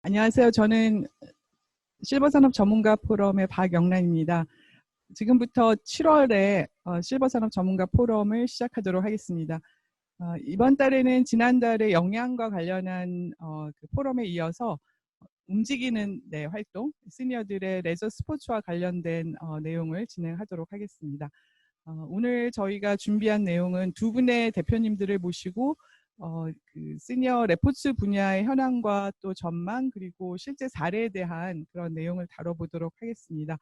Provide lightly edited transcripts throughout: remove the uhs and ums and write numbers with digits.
안녕하세요. 저는 실버산업 전문가 포럼의 박영란입니다. 지금부터 7월에 실버산업 전문가 포럼을 시작하도록 하겠습니다. 이번 달에는 지난달에 영양과 관련한 그 포럼에 이어서 움직이는 활동, 시니어들의 레저 스포츠와 관련된 내용을 진행하도록 하겠습니다. 오늘 저희가 준비한 내용은 두 분의 대표님들을 모시고 그 시니어 레포츠 분야의 현황과 또 전망 그리고 실제 사례에 대한 그런 내용을 다뤄보도록 하겠습니다.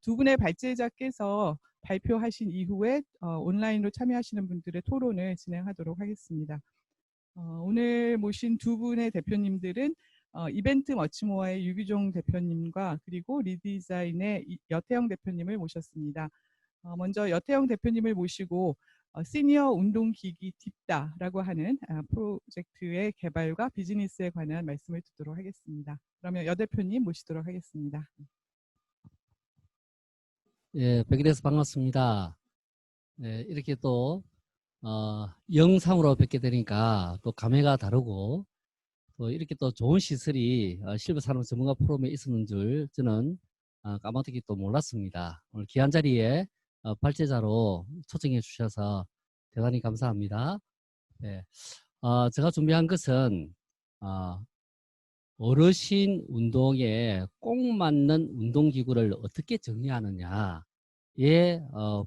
두 분의 발제자께서 발표하신 이후에 온라인으로 참여하시는 분들의 토론을 진행하도록 하겠습니다. 오늘 모신 두 분의 대표님들은 이벤트 머치모어의 유기종 대표님과 그리고 리디자인의 여태영 대표님을 모셨습니다. 먼저 여태영 대표님을 모시고 시니어 운동기기 딥다라고 하는 프로젝트의 개발과 비즈니스에 관한 말씀을 듣도록 하겠습니다. 그러면 여 대표님 모시도록 하겠습니다. 예, 뵙게 반갑습니다. 네, 이렇게 또 영상으로 뵙게 되니까 또 감회가 다르고 또 이렇게 또 좋은 시설이 실버산업 전문가 포럼에 있었는 줄 저는 까마득히 또 몰랐습니다. 오늘 귀한 자리에 발제자로 초청해 주셔서 대단히 감사합니다. 네, 제가 준비한 것은 어르신 운동에 꼭 맞는 운동기구를 어떻게 정리하느냐에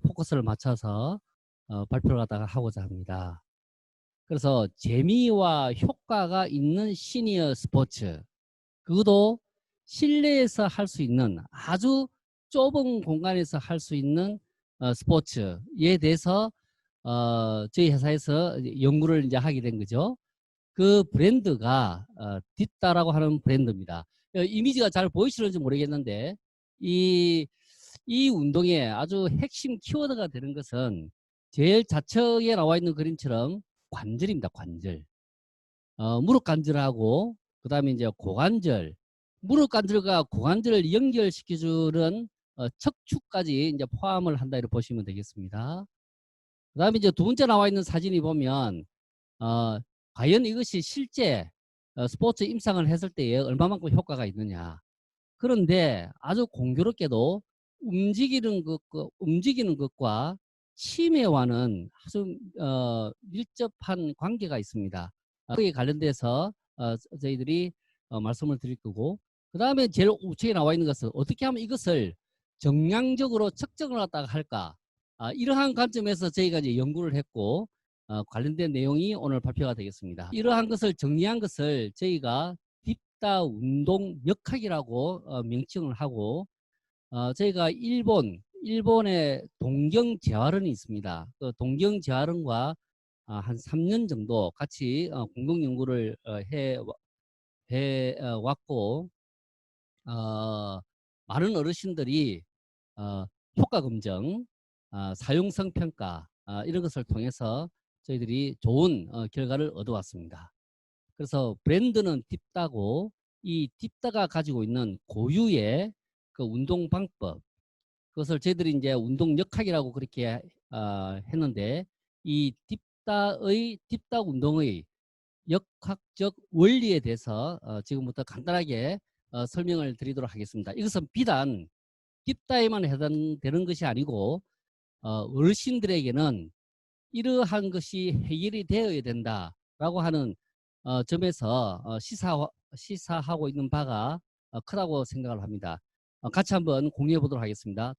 포커스를 맞춰서 발표를 하고자 합니다. 그래서 재미와 효과가 있는 시니어 스포츠, 그것도 실내에서 할 수 있는 아주 좁은 공간에서 할 수 있는 스포츠에 대해서 저희 회사에서 연구를 이제 하게 된 거죠. 그 브랜드가 딥다라고 하는 브랜드입니다. 이미지가 잘 보이시는지 모르겠는데 이 운동의 아주 핵심 키워드가 되는 것은 제일 좌측에 나와 있는 그림처럼 관절입니다. 관절. 무릎 관절하고 그 다음에 이제 고관절, 무릎 관절과 고관절을 연결시켜주는 척추까지 이제 포함을 한다 이렇게 보시면 되겠습니다. 그 다음에 이제 두 번째 나와 있는 사진이 보면 과연 이것이 실제 스포츠 임상을 했을 때에 얼마만큼 효과가 있느냐. 그런데 아주 공교롭게도 움직이는 것과 치매와는 아주 밀접한 관계가 있습니다. 거기에 관련돼서 저희들이 말씀을 드릴 거고, 그 다음에 제일 우측에 나와 있는 것은 어떻게 하면 이것을 정량적으로 측정을 갖다가 할까. 이러한 관점에서 저희가 이제 연구를 했고 관련된 내용이 오늘 발표가 되겠습니다. 이러한 것을 정리한 것을 저희가 딥다 운동 역학이라고 명칭을 하고 저희가 일본의 동경 재활원이 있습니다. 그 동경 재활원과 한 3년 정도 같이 공동 연구를 해 왔고 많은 어르신들이 효과 검증, 사용성 평가 이런 것을 통해서 저희들이 좋은 결과를 얻어왔습니다. 그래서 브랜드는 딥다고 이 딥다가 가지고 있는 고유의 그 운동 방법, 그것을 저희들이 이제 운동 역학이라고 그렇게 했는데 이 딥다 운동의 역학적 원리에 대해서 지금부터 간단하게 설명을 드리도록 하겠습니다. 이것은 비단 딥다에만 해당되는 것이 아니고 어르신들에게는 이러한 것이 해결이 되어야 된다라고 하는 점에서 시사하고 있는 바가 크다고 생각을 합니다. 같이 한번 공유해 보도록 하겠습니다.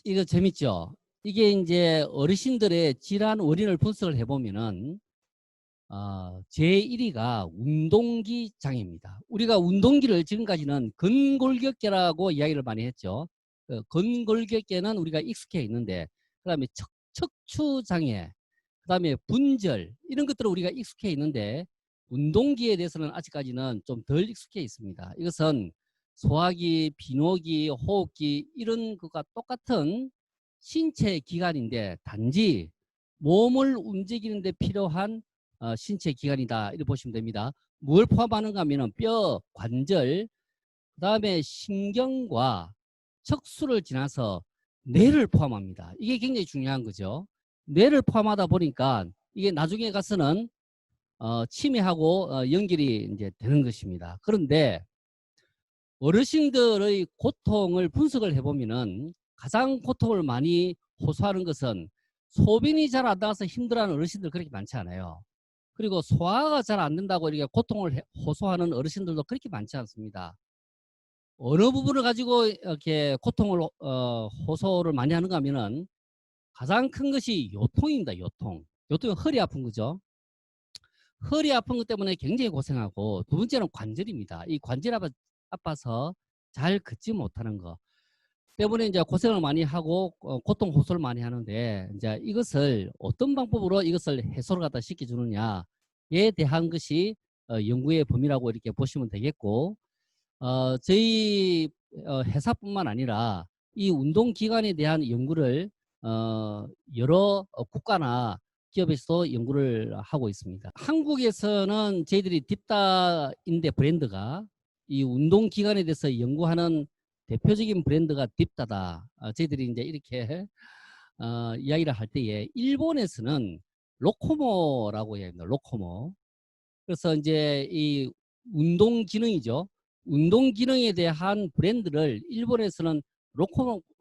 이거 재밌죠? 이게 이제 어르신들의 질환 원인을 분석을 해보면은 제1위가 운동기 장애입니다. 우리가 운동기를 지금까지는 근골격계라고 이야기를 많이 했죠. 근골격계는 우리가 익숙해 있는데 그 다음에 척추 장애, 그 다음에 분절 이런 것들은 우리가 익숙해 있는데 운동기에 대해서는 아직까지는 좀 덜 익숙해 있습니다. 이것은 소화기, 비뇨기, 호흡기 이런 것과 똑같은 신체 기관인데 단지 몸을 움직이는 데 필요한 신체 기관이다 이렇게 보시면 됩니다. 뭘 포함하는가 하면 뼈, 관절, 그 다음에 신경과 척수를 지나서 뇌를 포함합니다. 이게 굉장히 중요한 거죠. 뇌를 포함하다 보니까 이게 나중에 가서는 치매하고 연결이 이제 되는 것입니다. 그런데 어르신들의 고통을 분석을 해보면은 가장 고통을 많이 호소하는 것은 소변이 잘 안 나와서 힘들어하는 어르신들 그렇게 많지 않아요. 그리고 소화가 잘 안 된다고 이렇게 고통을 호소하는 어르신들도 그렇게 많지 않습니다. 어느 부분을 가지고 이렇게 고통을 호소를 많이 하는가 하면은 가장 큰 것이 요통입니다. 요통. 요통은 허리 아픈 거죠. 허리 아픈 것 때문에 굉장히 고생하고, 두 번째는 관절입니다. 이 관절 아파서 잘 걷지 못하는 거 때문에 이제 고생을 많이 하고 고통 호소를 많이 하는데, 이제 이것을 어떤 방법으로 이것을 해소를 갖다 시켜주느냐에 대한 것이 연구의 범위라고 이렇게 보시면 되겠고, 저희 회사뿐만 아니라 이 운동기관에 대한 연구를 여러 국가나 기업에서도 연구를 하고 있습니다. 한국에서는 저희들이 딥다인데 브랜드가 이 운동기관에 대해서 연구하는 대표적인 브랜드가 딥다다. 저희들이 이제 이렇게 이야기를 할 때에 일본에서는 로코모라고 해야 합니다. 로코모. 그래서 이제 이 운동 기능이죠. 운동 기능에 대한 브랜드를 일본에서는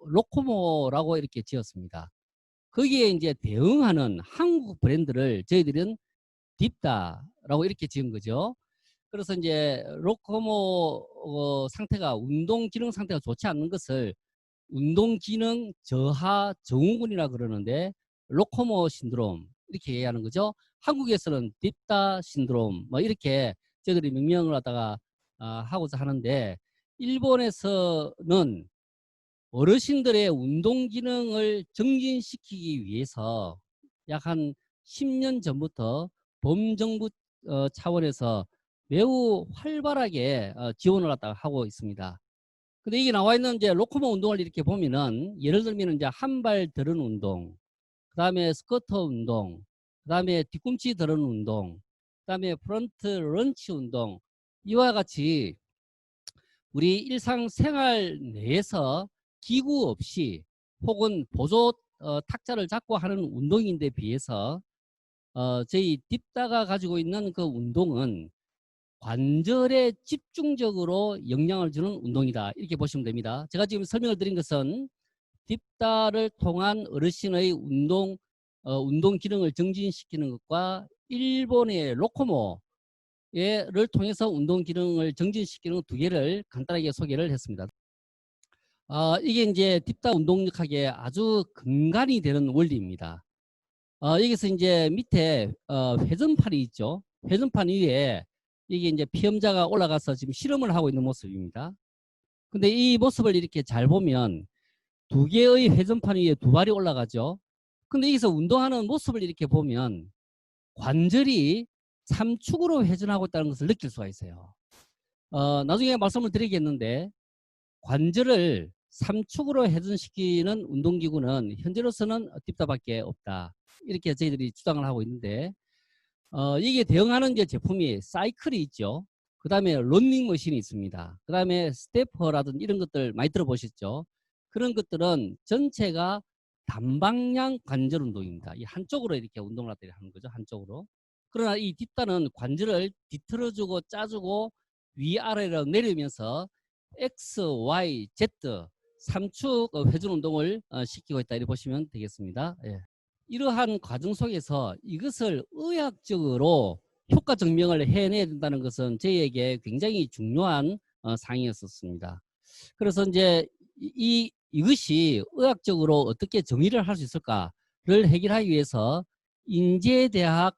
로코모라고 이렇게 지었습니다. 거기에 이제 대응하는 한국 브랜드를 저희들은 딥다라고 이렇게 지은 거죠. 그래서 이제 로코모 상태가 운동 기능 상태가 좋지 않는 것을 운동 기능 저하 증후군이라 그러는데 로코모 신드롬 이렇게 얘기하는 거죠. 한국에서는 딥다 신드롬 뭐 이렇게 저희들이 명명을 하다가 하고자 하는데, 일본에서는 어르신들의 운동 기능을 증진시키기 위해서 약 한 10년 전부터 범정부 차원에서 매우 활발하게 지원을 갖다가 하고 있습니다. 근데 이게 나와 있는 이제 로코모 운동을 이렇게 보면은, 예를 들면 이제 한 발 들은 운동, 그 다음에 스쿼트 운동, 그 다음에 뒤꿈치 들은 운동, 그 다음에 프런트 런치 운동, 이와 같이 우리 일상생활 내에서 기구 없이 혹은 보조 탁자를 잡고 하는 운동인데 비해서 저희 딥다가 가지고 있는 그 운동은 관절에 집중적으로 영향을 주는 운동이다. 이렇게 보시면 됩니다. 제가 지금 설명을 드린 것은 딥다를 통한 어르신의 운동 기능을 증진시키는 것과 일본의 로코모를 통해서 운동 기능을 증진시키는 두 개를 간단하게 소개를 했습니다. 이게 이제 딥다 운동력학의 아주 근간이 되는 원리입니다. 여기서 이제 밑에 회전판이 있죠. 회전판 위에 이게 이제 피험자가 올라가서 지금 실험을 하고 있는 모습입니다. 근데 이 모습을 이렇게 잘 보면 두 개의 회전판 위에 두 발이 올라가죠. 근데 여기서 운동하는 모습을 이렇게 보면 관절이 3축으로 회전하고 있다는 것을 느낄 수가 있어요. 나중에 말씀을 드리겠는데, 관절을 3축으로 회전시키는 운동기구는 현재로서는 딥다밖에 없다. 이렇게 저희들이 주장을 하고 있는데, 이게 대응하는 이제 제품이 사이클이 있죠. 그 다음에 런닝머신이 있습니다. 그 다음에 스태퍼라든지 이런 것들 많이 들어보셨죠. 그런 것들은 전체가 단방향 관절 운동입니다. 이 한쪽으로 이렇게 운동을 하는 거죠. 한쪽으로. 그러나 이 딥다는 관절을 뒤틀어주고 짜주고 위아래로 내리면서 X, Y, Z 3축 회전 운동을 시키고 있다. 이렇게 보시면 되겠습니다. 예. 이러한 과정 속에서 이것을 의학적으로 효과 증명을 해내야 된다는 것은 저희에게 굉장히 중요한 사항이었습니다. 그래서 이제 이것이 의학적으로 어떻게 정의를 할 수 있을까를 해결하기 위해서 인제대학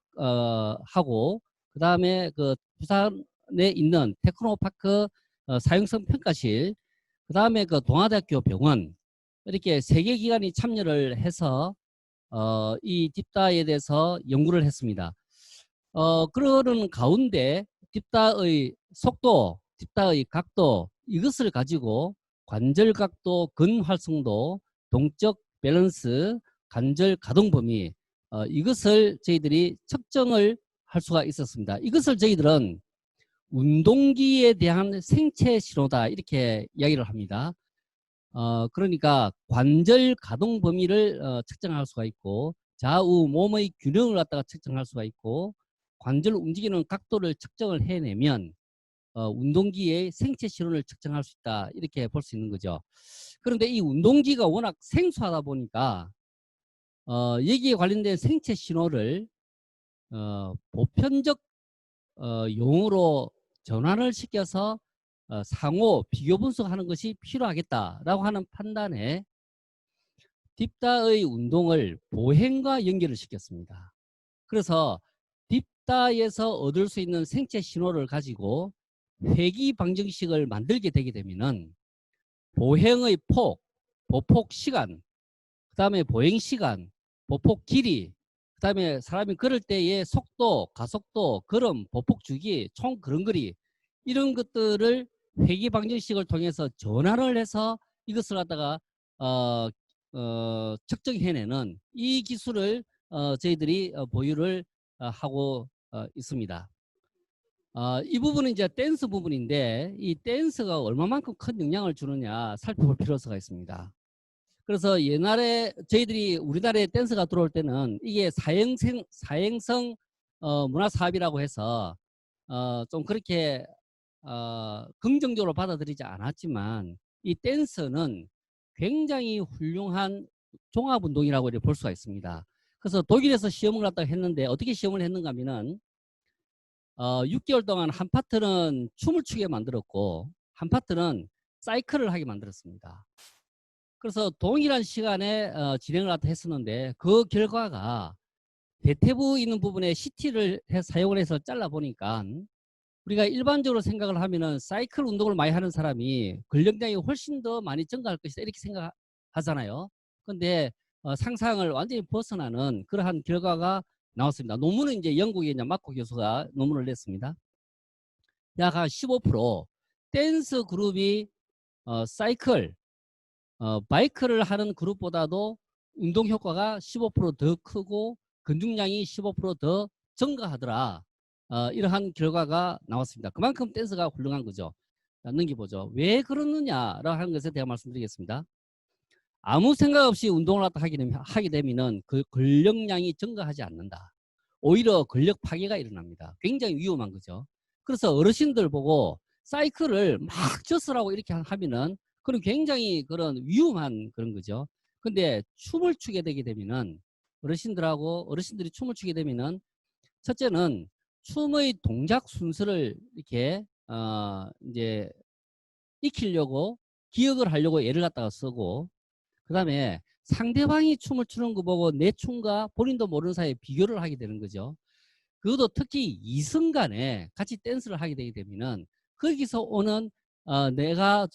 하고, 그 다음에 그 부산에 있는 테크노파크 사용성 평가실, 그 다음에 그 동아대학교 병원, 이렇게 세 개 기관이 참여를 해서 이 딥다에 대해서 연구를 했습니다. 그러는 가운데 딥다의 속도, 딥다의 각도, 이것을 가지고 관절 각도, 근 활성도, 동적 밸런스, 관절 가동 범위, 이것을 저희들이 측정을 할 수가 있었습니다. 이것을 저희들은 운동기에 대한 생체 신호다, 이렇게 이야기를 합니다. 그러니까 관절 가동 범위를 측정할 수가 있고, 좌우 몸의 균형을 갖다가 측정할 수가 있고, 관절 움직이는 각도를 측정을 해내면 운동기의 생체 신호를 측정할 수 있다. 이렇게 볼 수 있는 거죠. 그런데 이 운동기가 워낙 생소하다 보니까 여기에 관련된 생체 신호를 보편적 용어로 전환을 시켜서 상호 비교 분석하는 것이 필요하겠다라고 하는 판단에 딥다의 운동을 보행과 연결을 시켰습니다. 그래서 딥다에서 얻을 수 있는 생체 신호를 가지고 회귀 방정식을 만들게 되게 되면은 보행의 폭, 보폭 시간, 그 다음에 보행 시간, 보폭 길이, 그 다음에 사람이 걸을 때의 속도, 가속도, 걸음, 보폭 주기, 총 걸음걸이 이런 것들을 회귀 방정식을 통해서 전환을 해서 이것을 갖다가 측정해내는 이 기술을 저희들이 보유를 하고 있습니다. 이 부분은 이제 댄스 부분인데 이 댄스가 얼마만큼 큰 영향을 주느냐 살펴볼 필요가 있습니다. 그래서 옛날에 저희들이 우리나라에 댄스가 들어올 때는 이게 사행성 문화사업이라고 해서 좀 그렇게 긍정적으로 받아들이지 않았지만 이 댄스는 굉장히 훌륭한 종합운동이라고 볼 수가 있습니다. 그래서 독일에서 시험을 갖다가 했는데 어떻게 시험을 했는가 하면은 6개월 동안 한 파트는 춤을 추게 만들었고 한 파트는 사이클을 하게 만들었습니다. 그래서 동일한 시간에 진행을 했었는데 그 결과가 대퇴부 있는 부분에 CT를 사용을 해서 잘라보니까 우리가 일반적으로 생각을 하면은 사이클 운동을 많이 하는 사람이 근력량이 훨씬 더 많이 증가할 것이다 이렇게 생각하잖아요. 근데 상상을 완전히 벗어나는 그러한 결과가 나왔습니다. 논문은 이제 영국의 이제 마코 교수가 논문을 냈습니다. 약 한 15% 댄스 그룹이 사이클 바이크를 하는 그룹보다도 운동 효과가 15% 더 크고 근육량이 15% 더 증가하더라. 이러한 결과가 나왔습니다. 그만큼 댄스가 훌륭한 거죠. 자, 넘겨보죠. 왜 그러느냐라고 하는 것에 대해 말씀드리겠습니다. 아무 생각 없이 운동을 하게 되면 그 근력량이 증가하지 않는다. 오히려 근력 파괴가 일어납니다. 굉장히 위험한 거죠. 그래서 어르신들 보고 사이클을 막 젖으라고 이렇게 하면은 그런 굉장히 그런 위험한 그런 거죠. 근데 춤을 추게 되게 되면은 어르신들이 춤을 추게 되면은 첫째는 춤의 동작 순서를 이렇게 이제 익히려고 기억을 하려고 애를 갖다가 쓰고 그다음에 상대방이 춤을 추는 거 보고 내 춤과 본인도 모르는 사이에 비교를 하게 되는 거죠. 그것도 특히 이성 간에 같이 댄스를 하게 되게 되면은 거기서 오는 내가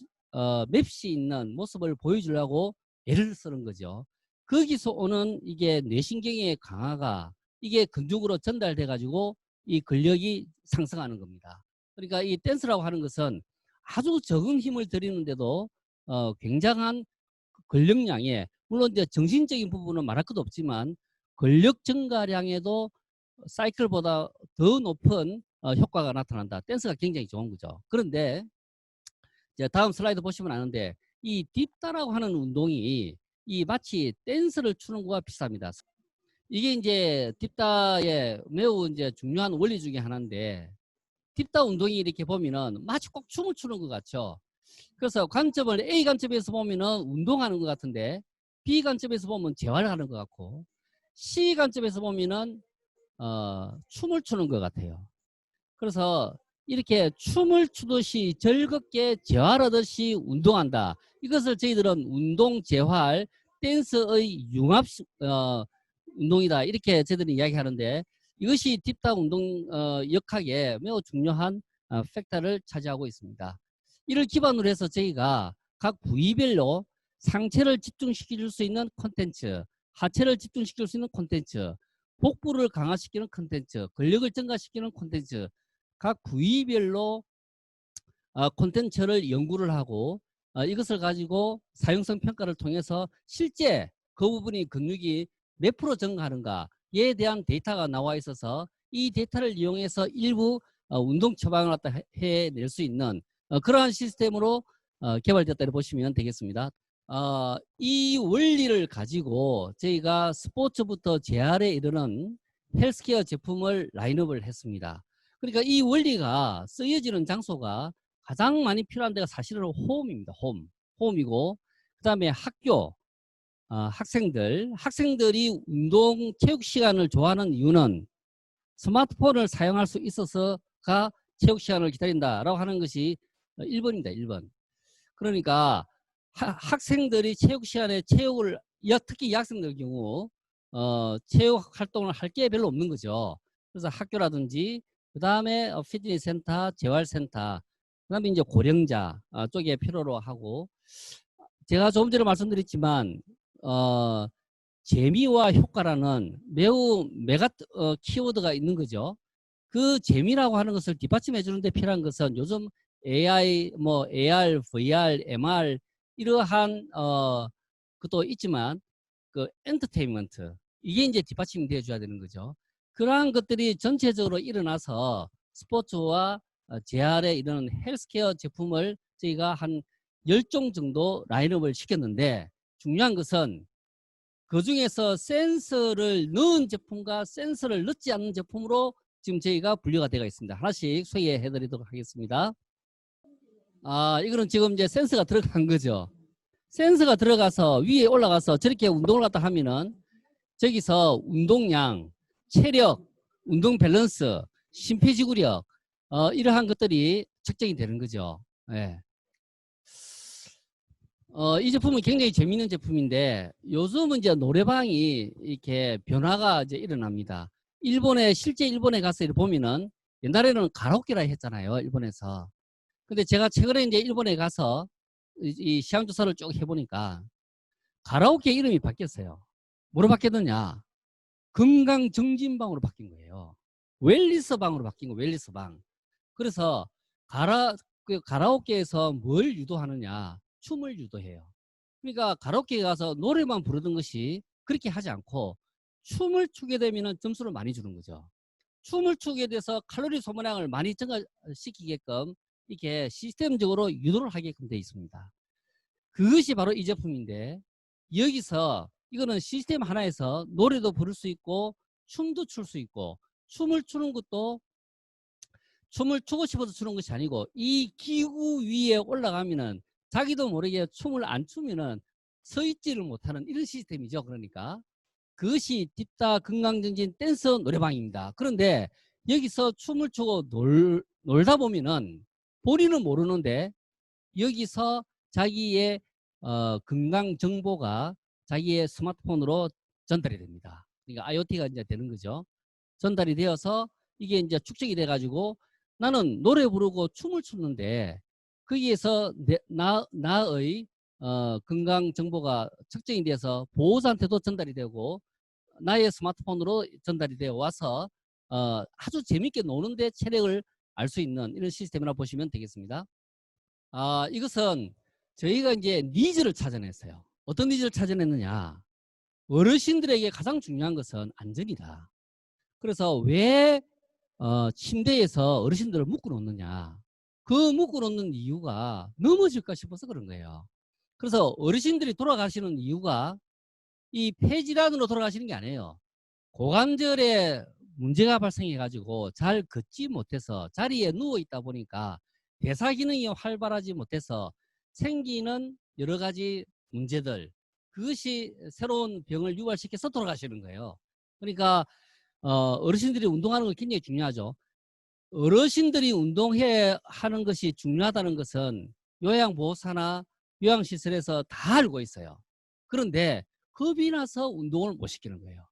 맵시 있는 모습을 보여주려고 애를 쓰는 거죠. 거기서 오는 이게 뇌신경의 강화가 이게 근육으로 전달돼 가지고 이 근력이 상승하는 겁니다. 그러니까 이 댄스라고 하는 것은 아주 적은 힘을 들이는데도 굉장한 근력량에 물론 이제 정신적인 부분은 말할 것도 없지만 근력 증가량에도 사이클보다 더 높은 효과가 나타난다. 댄스가 굉장히 좋은 거죠. 그런데 이제 다음 슬라이드 보시면 아는데 이 딥다라고 하는 운동이 이 마치 댄스를 추는 것과 비슷합니다. 이게 이제 딥다의 매우 이제 중요한 원리 중에 하나인데 딥다 운동이 이렇게 보면은 마치 꼭 춤을 추는 것 같죠. 그래서 관점을 A 관점에서 보면은 운동하는 것 같은데 B 관점에서 보면 재활을 하는 것 같고 C 관점에서 보면은 춤을 추는 것 같아요. 그래서 이렇게 춤을 추듯이 즐겁게 재활하듯이 운동한다. 이것을 저희들은 운동 재활 댄스의 융합 운동이다. 이렇게 저희들이 이야기하는데 이것이 딥다 운동 역학에 매우 중요한 팩터를 차지하고 있습니다. 이를 기반으로 해서 저희가 각 부위별로 상체를 집중시킬 수 있는 콘텐츠, 하체를 집중시킬 수 있는 콘텐츠, 복부를 강화시키는 콘텐츠, 근력을 증가시키는 콘텐츠, 각 부위별로 콘텐츠를 연구를 하고 이것을 가지고 사용성 평가를 통해서 실제 그 부분이 근육이 몇 프로 증가하는가에 대한 데이터가 나와 있어서 이 데이터를 이용해서 일부 운동 처방을 해낼 수 있는 그러한 시스템으로 개발되었다고 보시면 되겠습니다. 이 원리를 가지고 저희가 스포츠부터 재활에 이르는 헬스케어 제품을 라인업을 했습니다. 그러니까 이 원리가 쓰여지는 장소가 가장 많이 필요한 데가 사실은 홈입니다. 홈이고, 그 다음에 학교, 학생들이 운동 체육 시간을 좋아하는 이유는 스마트폰을 사용할 수 있어서가 체육 시간을 기다린다라고 하는 것이 1번입니다. 1번. 그러니까 학생들이 체육 시간에 특히 여학생들 경우 체육 활동을 할 게 별로 없는 거죠. 그래서 학교라든지 그 다음에 피트니스 센터, 재활센터, 그 다음에 이제 고령자 쪽에 필요로 하고, 제가 조금 전에 말씀드렸지만 재미와 효과라는 매우 키워드가 있는 거죠. 그 재미라고 하는 것을 뒷받침해 주는데 필요한 것은 요즘 AI, AR, VR, MR 이러한 것도 있지만 그 엔터테인먼트, 이게 이제 뒷받침이 되어 줘야 되는 거죠. 그러한 것들이 전체적으로 일어나서 스포츠와 재활에 이르는 헬스케어 제품을 저희가 한 10종 정도 라인업을 시켰는데, 중요한 것은 그 중에서 센서를 넣은 제품과 센서를 넣지 않는 제품으로 지금 저희가 분류가 되어 있습니다. 하나씩 소개해 드리도록 하겠습니다. 이거는 지금 이제 센서가 들어간 거죠. 센서가 들어가서 위에 올라가서 저렇게 운동을 갖다 하면은 저기서 운동량, 체력, 운동 밸런스, 심폐지구력 이러한 것들이 측정이 되는 거죠. 예. 이 제품은 굉장히 재미있는 제품인데, 요즘은 이제 노래방이 이렇게 변화가 이제 일어납니다. 실제 일본에 가서 이렇게 보면은 옛날에는 가라오케라 했잖아요. 일본에서. 근데 제가 최근에 이제 일본에 가서 이 시향 조사를 쭉 해보니까 가라오케 이름이 바뀌었어요. 뭐로 바뀌었느냐? 건강정진방으로 바뀐 거예요. 웰니스방으로 바뀐 거예요. 웰니스방. 그래서 가라오케에서 뭘 유도하느냐? 춤을 유도해요. 그러니까 가라오케에 가서 노래만 부르던 것이 그렇게 하지 않고 춤을 추게 되면 점수를 많이 주는 거죠. 춤을 추게 돼서 칼로리 소모량을 많이 증가시키게끔 이렇게 시스템적으로 유도를 하게끔 되어 있습니다. 그것이 바로 이 제품인데, 여기서 이거는 시스템 하나에서 노래도 부를 수 있고 춤도 출 수 있고, 춤을 추는 것도 춤을 추고 싶어서 추는 것이 아니고 이 기구 위에 올라가면은 자기도 모르게 춤을 안 추면은 서 있지를 못하는 이런 시스템이죠. 그러니까 그것이 딥다 건강정진 댄스 노래방입니다. 그런데 여기서 춤을 추고 놀다 보면은 본인은 모르는데 여기서 자기의 건강 정보가 자기의 스마트폰으로 전달이 됩니다. 그러니까 IoT가 이제 되는 거죠. 전달이 되어서 이게 이제 축적이 돼 가지고 나는 노래 부르고 춤을 추는데 거기에서 나의 건강 정보가 측정이 돼서 보호자한테도 전달이 되고 나의 스마트폰으로 전달이 되어 와서 아주 재밌게 노는데 체력을 알 수 있는 이런 시스템이라고 보시면 되겠습니다. 이것은 저희가 이제 니즈를 찾아냈어요. 어떤 니즈를 찾아냈느냐? 어르신들에게 가장 중요한 것은 안전이다. 그래서 왜 침대에서 어르신들을 묶어 놓느냐? 그 묶어 놓는 이유가 넘어질까 싶어서 그런 거예요. 그래서 어르신들이 돌아가시는 이유가 이 폐질환으로 돌아가시는 게 아니에요. 고관절에 문제가 발생해 가지고 잘 걷지 못해서 자리에 누워 있다 보니까 대사 기능이 활발하지 못해서 생기는 여러 가지 문제들, 그것이 새로운 병을 유발시켜서 돌아가시는 거예요. 그러니까 어르신들이 운동하는 거 굉장히 중요하죠. 어르신들이 운동해 하는 것이 중요하다는 것은 요양보호사나 요양시설에서 다 알고 있어요. 그런데 겁이 나서 운동을 못 시키는 거예요.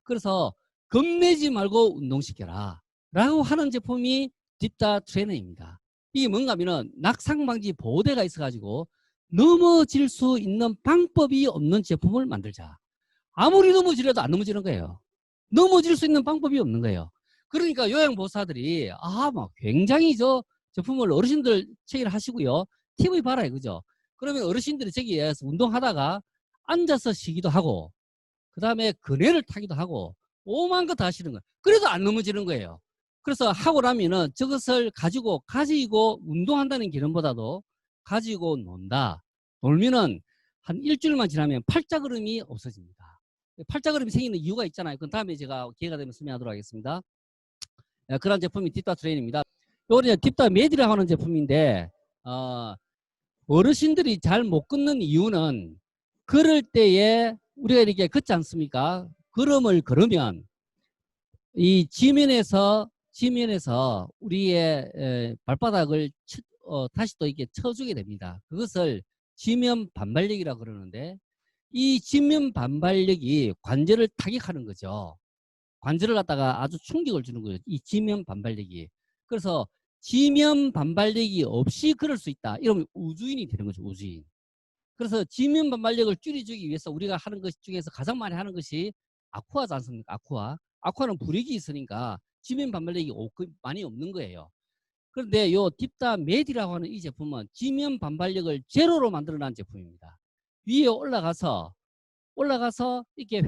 그래서 겁내지 말고 운동시켜라 라고 하는 제품이 딥다 트레이너입니다. 이게 뭔가 하면은 낙상방지 보호대가 있어가지고 넘어질 수 있는 방법이 없는 제품을 만들자. 아무리 넘어지려도 안 넘어지는 거예요. 넘어질 수 있는 방법이 없는 거예요. 그러니까 요양보호사들이 막 굉장히 저 제품을 어르신들 체계를 하시고요. TV 봐라 이거죠. 그러면 어르신들이 저기에 운동하다가 앉아서 쉬기도 하고 그 다음에 그네를 타기도 하고 오만 거 다 하시는 거예요. 그래도 안 넘어지는 거예요. 그래서 하고 나면은 저것을 가지고 운동한다는 개념보다도 가지고 논다. 놀면은 한 일주일만 지나면 팔자그름이 없어집니다. 팔자그림이 생기는 이유가 있잖아요. 그건 다음에 제가 기회가 되면 설명하도록 하겠습니다. 그런 제품이 딥다 트레인입니다. 요거는 딥다 메디라고 하는 제품인데 어르신들이 잘 못 걷는 이유는 걸을 때에 우리가 이렇게 걷지 않습니까? 걸음을 걸으면 이 지면에서 우리의 발바닥을 다시 또 이렇게 쳐주게 됩니다. 그것을 지면 반발력이라고 그러는데 이 지면 반발력이 관절을 타격하는 거죠. 관절을 갖다가 아주 충격을 주는 거예요. 이 지면 반발력이. 그래서 지면 반발력이 없이 걸을 수 있다. 이러면 우주인이 되는 거죠. 우주인. 그래서 지면 반발력을 줄여주기 위해서 우리가 하는 것 중에서 가장 많이 하는 것이 아쿠아지 않습니까? 아쿠아는 부력이 있으니까 지면 반발력이 많이 없는 거예요. 그런데 요 딥다 메디라고 하는 이 제품은 지면 반발력을 제로로 만들어낸 제품입니다. 위에 올라가서 이렇게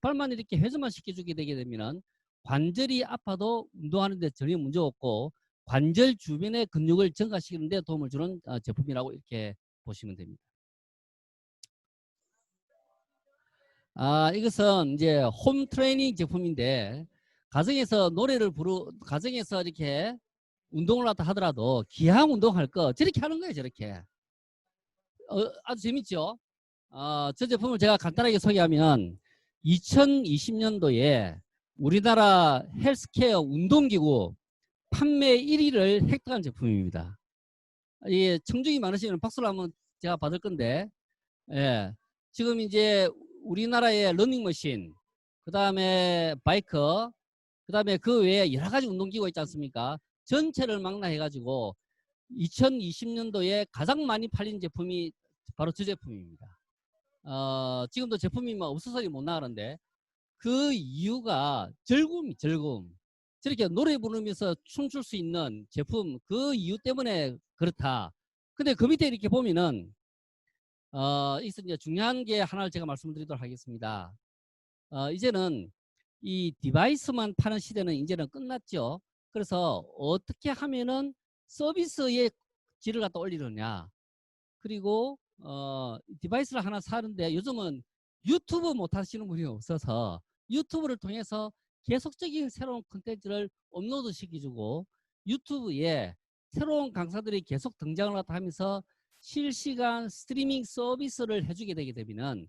발만 이렇게 회전만 시켜주게 되게 되면은 관절이 아파도 운동하는데 전혀 문제 없고 관절 주변의 근육을 증가시키는 데 도움을 주는 제품이라고 이렇게 보시면 됩니다. 이것은 이제 홈 트레이닝 제품인데 가정에서 이렇게 운동을 하다 하더라도 기항 운동할 거 저렇게 하는 거예요. 저렇게. 아주 재밌죠? 저 제품을 제가 간단하게 소개하면 2020년도에 우리나라 헬스케어 운동기구 판매 1위를 획득한 제품입니다. 이 청중이 많으시면 박수를 한번 제가 받을 건데, 예. 지금 이제 우리나라의 러닝머신, 그 다음에 바이크, 그 다음에 그 외에 여러 가지 운동기구가 있지 않습니까? 전체를 망라해가지고 2020년도에 가장 많이 팔린 제품이 바로 저 제품입니다. 지금도 제품이 뭐 없어서 못 나가는데 그 이유가 즐거움. 저렇게 노래 부르면서 춤출 수 있는 제품 그 이유 때문에 그렇다. 근데 그 밑에 이렇게 보면은 이제 중요한 게 하나를 제가 말씀드리도록 하겠습니다. 이제는 이 디바이스만 파는 시대는 이제는 끝났죠. 그래서 어떻게 하면은 서비스의 질을 갖다 올리느냐. 그리고 디바이스를 하나 사는데 요즘은 유튜브 못 하시는 분이 없어서 유튜브를 통해서 계속적인 새로운 콘텐츠를 업로드 시켜주고 유튜브에 새로운 강사들이 계속 등장을 하면서 실시간 스트리밍 서비스를 해주게 되게 되면은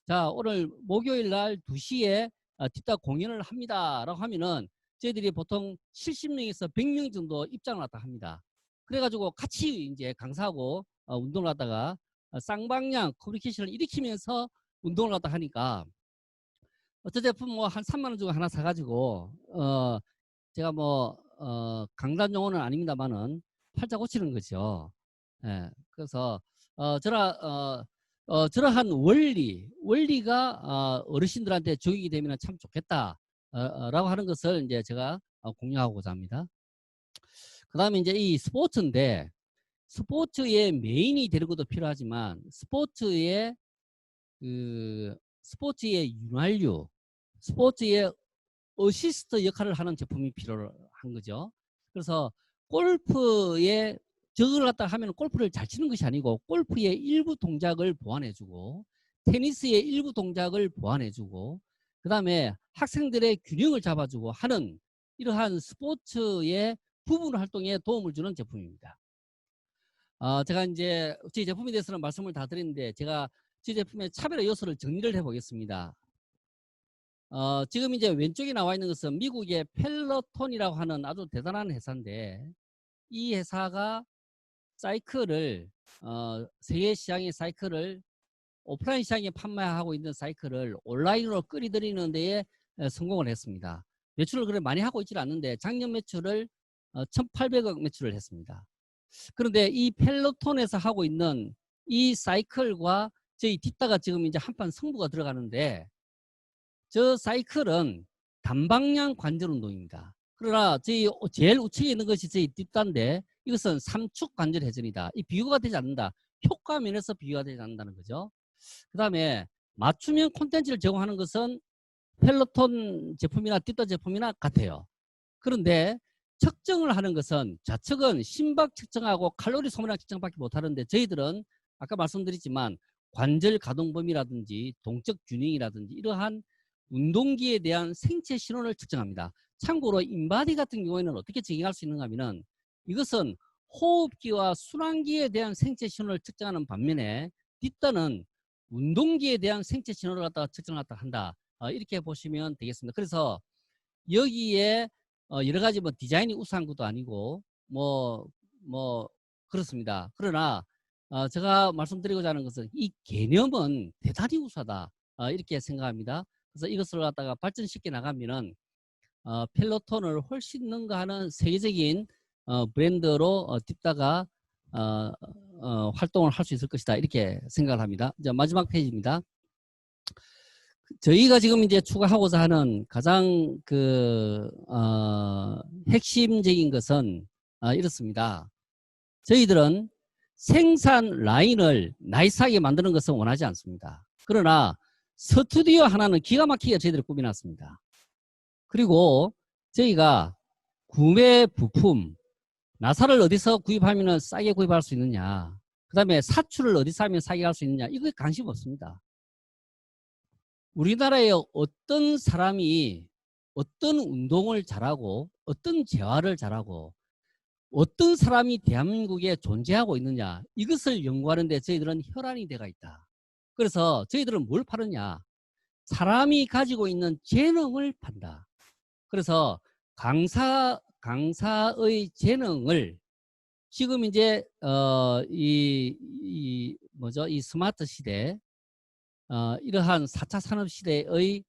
자 오늘 목요일 날 2시에 뒷다 공연을 합니다 라고 하면은 저희들이 보통 70명에서 100명 정도 입장을 갖다 합니다. 그래가지고 같이 이제 강사하고 운동을 하다가 쌍방향 커뮤니케이션을 일으키면서 운동을 하다 하니까 어떤 제품 뭐 한 3만 원 주고 하나 사가지고 제가 뭐 강단 용어는 아닙니다만은 팔자 고치는 거죠. 예, 그래서 저러한 원리가 어르신들한테 적용이 되면 참 좋겠다 라고 하는 것을 이제 제가 공유하고자 합니다. 그 다음에 이제 이 스포츠인데 스포츠의 메인이 되는 것도 필요하지만 스포츠의 윤활유, 스포츠의 어시스트 역할을 하는 제품이 필요한 거죠. 그래서 골프에 저걸 갖다 하면 골프를 잘 치는 것이 아니고 골프의 일부 동작을 보완해주고 테니스의 일부 동작을 보완해주고 그 다음에 학생들의 균형을 잡아주고 하는 이러한 스포츠의 부분 활동에 도움을 주는 제품입니다. 제가 이제 제 제품에 대해서는 말씀을 다 드렸는데 제가 제 제품의 차별화 요소를 정리를 해보겠습니다. 지금 이제 왼쪽에 나와 있는 것은 미국의 펠러톤이라고 하는 아주 대단한 회사인데 이 회사가 사이클을 세계 시장의 사이클을 오프라인 시장에 판매하고 있는 사이클을 온라인으로 끌어들이는 데에 성공을 했습니다. 매출을 그래 많이 하고 있지는 않는데 작년 매출을 1,800억 매출을 했습니다. 그런데 이 펠로톤에서 하고 있는 이 사이클과 저희 뒷다가 지금 이제 한판 승부가 들어가는데 저 사이클은 단방향 관절 운동입니다. 그러나 저희 제일 우측에 있는 것이 저희 뒷다인데 이것은 삼축 관절 회전이다. 이 비교가 되지 않는다. 효과 면에서 비교가 되지 않는다는 거죠. 그 다음에 맞춤형 콘텐츠를 제공하는 것은 펠로톤 제품이나 뒷다 제품이나 같아요. 그런데 측정을 하는 것은 좌측은 심박 측정하고 칼로리 소모량 측정밖에 못하는데 저희들은 아까 말씀드렸지만 관절 가동 범위라든지 동적 균형이라든지 이러한 운동기에 대한 생체 신호를 측정합니다. 참고로 인바디 같은 경우에는 어떻게 적용할 수 있는가 하면은 이것은 호흡기와 순환기에 대한 생체 신호를 측정하는 반면에 딥다는 운동기에 대한 생체 신호를 갖다가 측정하다 한다. 이렇게 보시면 되겠습니다. 그래서 여기에 여러 가지 뭐 디자인이 우수한 것도 아니고 뭐 그렇습니다. 그러나 제가 말씀드리고자 하는 것은 이 개념은 대단히 우수하다. 이렇게 생각합니다. 그래서 이것을 갖다가 발전시켜 나가면은 펠로톤을 훨씬 능가하는 세계적인 브랜드로 딥다가 활동을 할 수 있을 것이다. 이렇게 생각을 합니다. 이제 마지막 페이지입니다. 저희가 지금 이제 추가하고자 하는 가장 핵심적인 것은 이렇습니다. 저희들은 생산 라인을 나이스하게 만드는 것은 원하지 않습니다. 그러나 스튜디오 하나는 기가 막히게 저희들이 꾸며놨습니다. 그리고 저희가 구매 부품, 나사를 어디서 구입하면 싸게 구입할 수 있느냐, 그 다음에 사출을 어디서 하면 싸게 할 수 있느냐, 이거에 관심 없습니다. 우리나라에 어떤 사람이 어떤 운동을 잘하고 어떤 재활을 잘하고 어떤 사람이 대한민국에 존재하고 있느냐, 이것을 연구하는 데 저희들은 혈안이 되어 있다. 그래서 저희들은 뭘 파느냐, 사람이 가지고 있는 재능을 판다. 그래서 강사의 재능을 지금 이제 이 스마트 시대, 이러한 4차 산업 시대의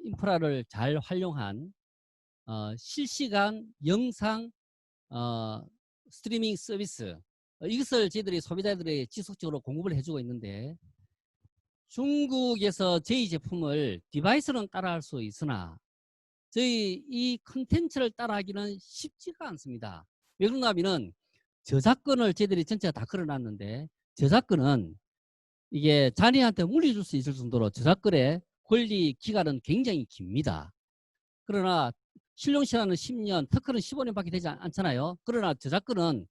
인프라를 잘 활용한 실시간 영상 스트리밍 서비스, 이것을 저희들이 소비자들이 지속적으로 공급을 해주고 있는데, 중국에서 저희 제품을 디바이스는 따라할 수 있으나 저희 이 컨텐츠를 따라하기는 쉽지가 않습니다. 왜 그런가 하면은 저작권을 저희들이 전체가 다 걸어놨는데, 저작권은 이게 자녀한테 물려줄 수 있을 정도로 저작권의 권리 기간은 굉장히 깁니다. 그러나 실용시간은 10년, 특허는 15년밖에 되지 않잖아요. 그러나 저작권은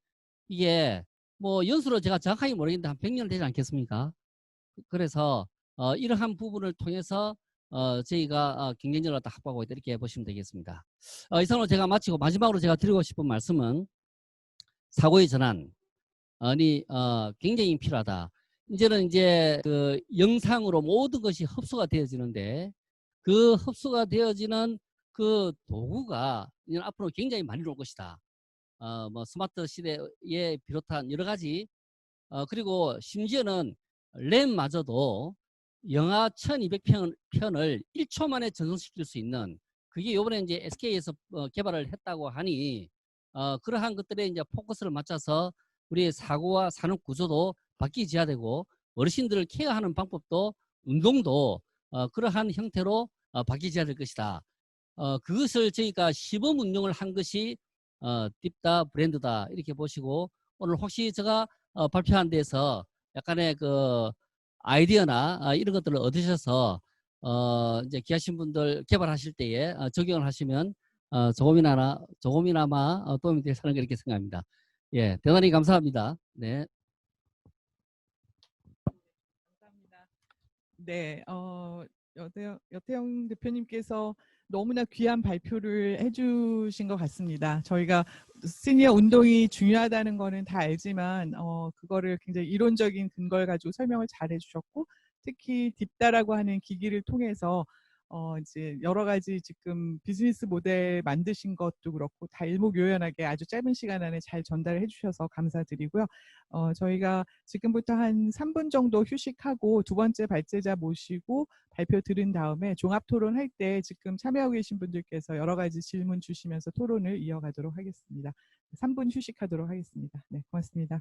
이게 뭐 연수로 제가 정확하게 모르겠는데 한 100년 되지 않겠습니까? 그래서 이러한 부분을 통해서 저희가 경쟁력을 갖다 확보하고 있다, 이렇게 보시면 되겠습니다. 이상으로 제가 마치고 마지막으로 제가 드리고 싶은 말씀은 사고의 전환이 굉장히 필요하다. 이제는 이제 그 영상으로 모든 것이 흡수가 되어지는데, 그 흡수가 되어지는 그 도구가 이제 앞으로 굉장히 많이 올 것이다. 뭐 스마트 시대에 비롯한 여러 가지, 그리고 심지어는 램마저도 영하 1200편을 1초 만에 전송시킬 수 있는, 그게 요번에 이제 SK에서 개발을 했다고 하니, 그러한 것들에 이제 포커스를 맞춰서 우리의 사고와 산업 구조도 바뀌어야 되고, 어르신들을 케어하는 방법도 운동도 그러한 형태로 바뀌어야 될 것이다. 그것을 저희가 시범 운영을 한 것이 딥다 브랜드다, 이렇게 보시고, 오늘 혹시 제가 발표한 데서 약간의 그 아이디어나 이런 것들을 얻으셔서 이제 기하신 분들 개발하실 때에 적용을 하시면 조금이나마 도움이 되는 그렇게 생각합니다. 예, 대단히 감사합니다. 네. 감사합니다. 네, 여태영 대표님께서 너무나 귀한 발표를 해주신 것 같습니다. 저희가 시니어 운동이 중요하다는 거는 다 알지만 그거를 굉장히 이론적인 근거를 가지고 설명을 잘 해주셨고, 특히 딥다라고 하는 기기를 통해서 이제 여러 가지 지금 비즈니스 모델 만드신 것도 그렇고 다 일목요연하게 아주 짧은 시간 안에 잘 전달을 해주셔서 감사드리고요. 저희가 지금부터 한 3분 정도 휴식하고 두 번째 발제자 모시고 발표 들은 다음에 종합 토론할 때 지금 참여하고 계신 분들께서 여러 가지 질문 주시면서 토론을 이어가도록 하겠습니다. 3분 휴식하도록 하겠습니다. 네, 고맙습니다.